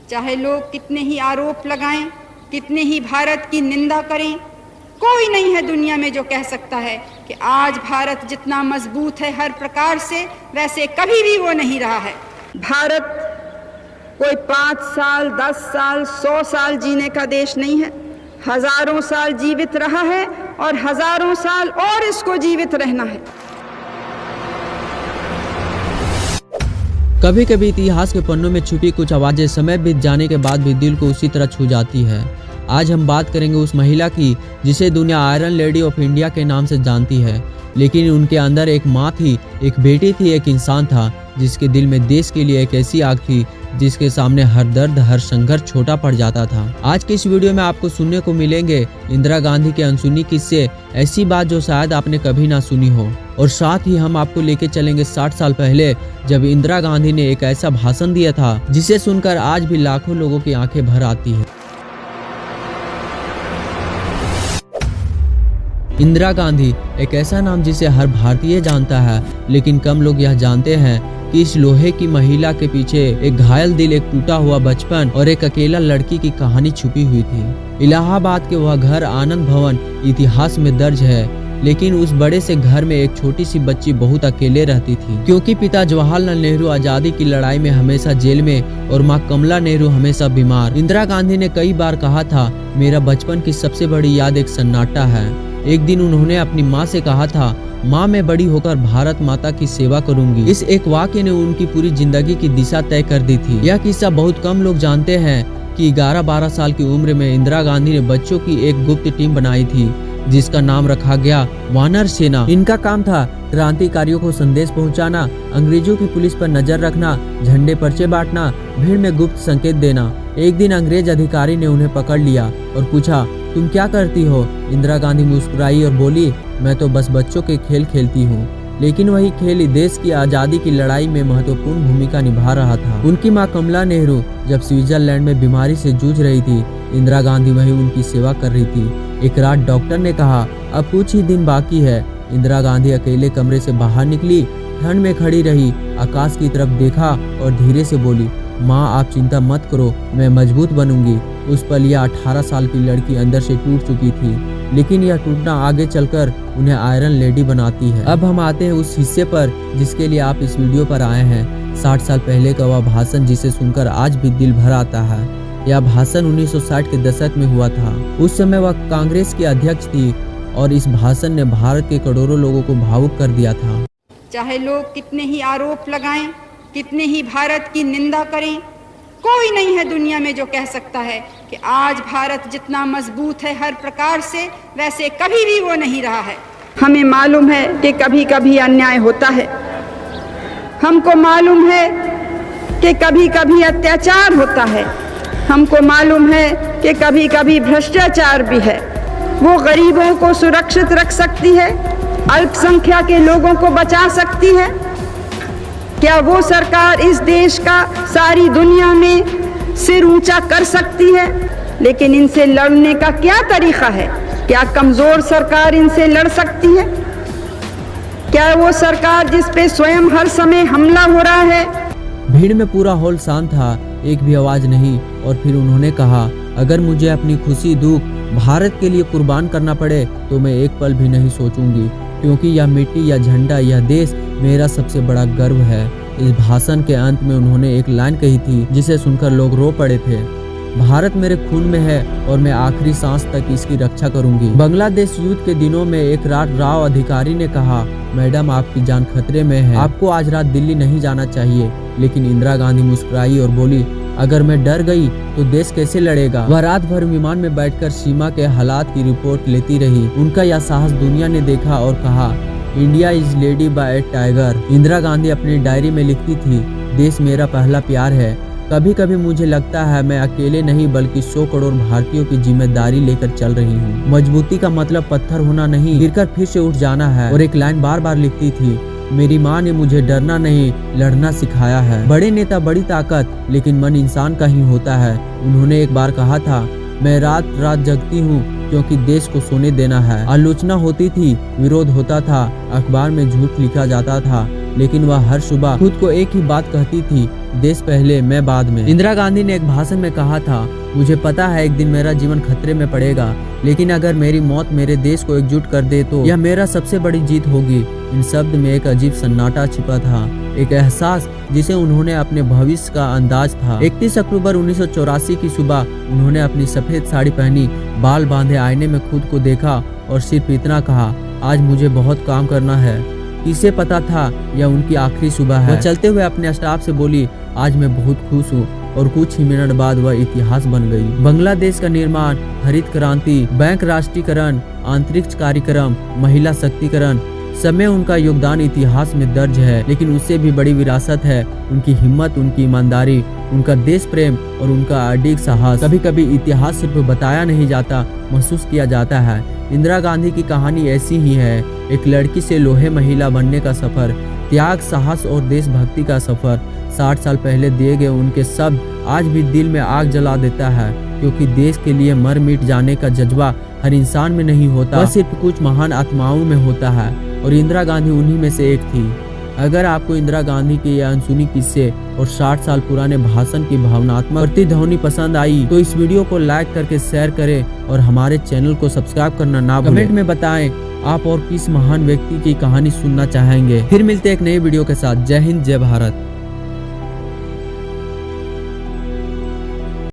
चाहे लोग कितने ही आरोप लगाएं, कितने ही भारत की निंदा करें, कोई नहीं है दुनिया में जो कह सकता है कि आज भारत जितना मजबूत है हर प्रकार से, वैसे कभी भी वो नहीं रहा है। भारत कोई 5 साल, 10 साल, 100 साल जीने का देश नहीं है। हजारों साल जीवित रहा है और हजारों साल और इसको जीवित रहना है। कभी कभी इतिहास के पन्नों में छुपी कुछ आवाजें समय बीत जाने के बाद भी दिल को उसी तरह छू जाती है। आज हम बात करेंगे उस महिला की जिसे दुनिया आयरन लेडी ऑफ इंडिया के नाम से जानती है, लेकिन उनके अंदर एक माँ थी, एक बेटी थी, एक इंसान था जिसके दिल में देश के लिए एक ऐसी आग थी जिसके सामने हर दर्द, हर संघर्ष छोटा पड़ जाता था। आज के इस वीडियो में आपको सुनने को मिलेंगे इंदिरा गांधी के अनसुनी किस्से, ऐसी बात जो शायद आपने कभी ना सुनी हो, और साथ ही हम आपको लेके चलेंगे 60 साल पहले, जब इंदिरा गांधी ने एक ऐसा भाषण दिया था जिसे सुनकर आज भी लाखों लोगों की आंखें भर आती है। इंदिरा गांधी एक ऐसा नाम जिसे हर भारतीय जानता है, लेकिन कम लोग यह जानते हैं कि इस लोहे की महिला के पीछे एक घायल दिल, एक टूटा हुआ बचपन और एक अकेला लड़की की कहानी छुपी हुई थी। इलाहाबाद के वह घर आनंद भवन इतिहास में दर्ज है, लेकिन उस बड़े से घर में एक छोटी सी बच्ची बहुत अकेले रहती थी, क्योंकि पिता जवाहरलाल नेहरू आजादी की लड़ाई में हमेशा जेल में और माँ कमला नेहरू हमेशा बीमार। इंदिरा गांधी ने कई बार कहा था, मेरा बचपन की सबसे बड़ी याद एक सन्नाटा है। एक दिन उन्होंने अपनी माँ से कहा था, माँ मैं बड़ी होकर भारत माता की सेवा करूंगी। इस एक वाक्य ने उनकी पूरी जिंदगी की दिशा तय कर दी थी। यह किस्सा बहुत कम लोग जानते हैं कि 11-12 साल की उम्र में इंदिरा गांधी ने बच्चों की एक गुप्त टीम बनाई थी जिसका नाम रखा गया वानर सेना। इनका काम था क्रांतिकारियों को संदेश पहुंचाना, अंग्रेजों की पुलिस पर नजर रखना, झंडे पर्चे बांटना, भीड़ में गुप्त संकेत देना। एक दिन अंग्रेज अधिकारी ने उन्हें पकड़ लिया और पूछा, तुम क्या करती हो? इंदिरा गांधी मुस्कुराई और बोली, मैं तो बस बच्चों के खेल खेलती हूँ। लेकिन वही खेल देश की आजादी की लड़ाई में महत्वपूर्ण भूमिका निभा रहा था। उनकी मां कमला नेहरू जब स्विट्जरलैंड में बीमारी से जूझ रही थी, इंदिरा गांधी वहीं उनकी सेवा कर रही थी। एक रात डॉक्टर ने कहा, अब कुछ ही दिन बाकी है। इंदिरा गांधी अकेले कमरे से बाहर निकली, ठंड में खड़ी रही, आकाश की तरफ देखा और धीरे से बोली, माँ आप चिंता मत करो, मैं मजबूत बनूंगी। उस पल यह 18 साल की लड़की अंदर से टूट चुकी थी, लेकिन यह टूटना आगे चलकर उन्हें आयरन लेडी बनाती है। अब हम आते हैं उस हिस्से पर जिसके लिए आप इस वीडियो पर आए हैं। 60 साल पहले का वह भाषण जिसे सुनकर आज भी दिल भर आता है। यह भाषण 1960 के दशक में हुआ था। उस समय वह कांग्रेस की अध्यक्ष थी और इस भाषण ने भारत के करोड़ों लोगों को भावुक कर दिया था। चाहे लोग कितने ही आरोप लगाएं, कितने ही भारत की निंदा करें, कोई नहीं है दुनिया में जो कह सकता है कि आज भारत जितना मजबूत है हर प्रकार से, वैसे कभी भी वो नहीं रहा है। हमें मालूम है कि कभी कभी अन्याय होता है, हमको मालूम है कि कभी कभी अत्याचार होता है, हमको मालूम है कि कभी कभी भ्रष्टाचार भी है। वो गरीबों को सुरक्षित रख सकती है, अल्पसंख्यक के लोगों को बचा सकती है। क्या वो सरकार इस देश का सारी दुनिया में सिर ऊंचा कर सकती है? लेकिन इनसे लड़ने का क्या तरीका है? क्या कमजोर सरकार इनसे लड़ सकती है? क्या वो सरकार जिस पे स्वयं हर समय हमला हो रहा है? भीड़ में पूरा हॉल शांत था, एक भी आवाज नहीं। और फिर उन्होंने कहा, अगर मुझे अपनी खुशी दुख भारत के लिए कुर्बान करना पड़े तो मैं एक पल भी नहीं सोचूंगी, क्योंकि यह मिट्टी, यह झंडा, यह देश मेरा सबसे बड़ा गर्व है। इस भाषण के अंत में उन्होंने एक लाइन कही थी जिसे सुनकर लोग रो पड़े थे, भारत मेरे खून में है और मैं आखिरी सांस तक इसकी रक्षा करूंगी। बांग्लादेश युद्ध के दिनों में एक रात राव अधिकारी ने कहा, मैडम आपकी जान खतरे में है, आपको आज रात दिल्ली नहीं जाना चाहिए। लेकिन इंदिरा गांधी मुस्कुराई और बोली, अगर मैं डर गई तो देश कैसे लड़ेगा? वह रात भर विमान में बैठकर सीमा के हालात की रिपोर्ट लेती रही। उनका यह साहस दुनिया ने देखा और कहा, India is lady by a tiger. Indira Gandhi अपनी डायरी में लिखती थी, देश मेरा पहला प्यार है। कभी कभी मुझे लगता है मैं अकेले नहीं बल्कि 100 करोड़ भारतीयों की जिम्मेदारी लेकर चल रही हूँ। मजबूती का मतलब पत्थर होना नहीं, गिरकर फिर से उठ जाना है। और एक लाइन बार बार लिखती थी, मेरी माँ ने मुझे डरना नहीं लड़ना सिखाया है। बड़े नेता बड़ी ताकत, लेकिन मन इंसान का ही होता है। उन्होंने एक बार कहा था, मैं रात रात जगती हूँ क्योंकि देश को सोने देना है। आलोचना होती थी, विरोध होता था, अखबार में झूठ लिखा जाता था, लेकिन वह हर सुबह खुद को एक ही बात कहती थी, देश पहले मैं बाद में। इंदिरा गांधी ने एक भाषण में कहा था, मुझे पता है एक दिन मेरा जीवन खतरे में पड़ेगा, लेकिन अगर मेरी मौत मेरे देश को एकजुट कर दे तो यह मेरा सबसे बड़ी जीत होगी। इन शब्द में एक अजीब सन्नाटा छिपा था, एक एहसास जिसे उन्होंने अपने भविष्य का अंदाज था। 31 अक्टूबर 1984 की सुबह उन्होंने अपनी सफेद साड़ी पहनी, बाल बांधे आईने में खुद को देखा और सिर्फ इतना कहा, आज मुझे बहुत काम करना है। किसे पता था यह उनकी आखिरी सुबह है। वह चलते हुए अपने स्टाफ से बोली, आज मैं बहुत खुश हूँ, और कुछ ही मिनट बाद वह इतिहास बन गई। बांग्लादेश का निर्माण, हरित क्रांति, बैंक राष्ट्रीयकरण, अंतरिक्ष कार्यक्रम, महिला शक्तिकरण, सब में उनका योगदान इतिहास में दर्ज है। लेकिन उससे भी बड़ी विरासत है उनकी हिम्मत, उनकी ईमानदारी, उनका देश प्रेम और उनका अडिग साहस। कभी कभी इतिहास सिर्फ बताया नहीं जाता, महसूस किया जाता है। इंदिरा गांधी की कहानी ऐसी ही है, एक लड़की से लोहे महिला बनने का सफर, त्याग, साहस और देशभक्ति का सफर। 60 साल पहले दिए गए उनके शब्द आज भी दिल में आग जला देता है, क्योंकि देश के लिए मर मिट जाने का जज्बा हर इंसान में नहीं होता, वह सिर्फ कुछ महान आत्माओं में होता है, और इंदिरा गांधी उन्हीं में से एक थी। अगर आपको इंदिरा गांधी के ये अनसुनी किस्से और 60 साल पुराने भाषण की भावनात्मक प्रतिध्वनि पसंद आई तो इस वीडियो को लाइक करके शेयर करें और हमारे चैनल को सब्सक्राइब करना ना भूलें। कमेंट में बताएं आप और किस महान व्यक्ति की कहानी सुनना चाहेंगे। फिर मिलते हैं एक नई वीडियो के साथ। जय हिंद, जय भारत।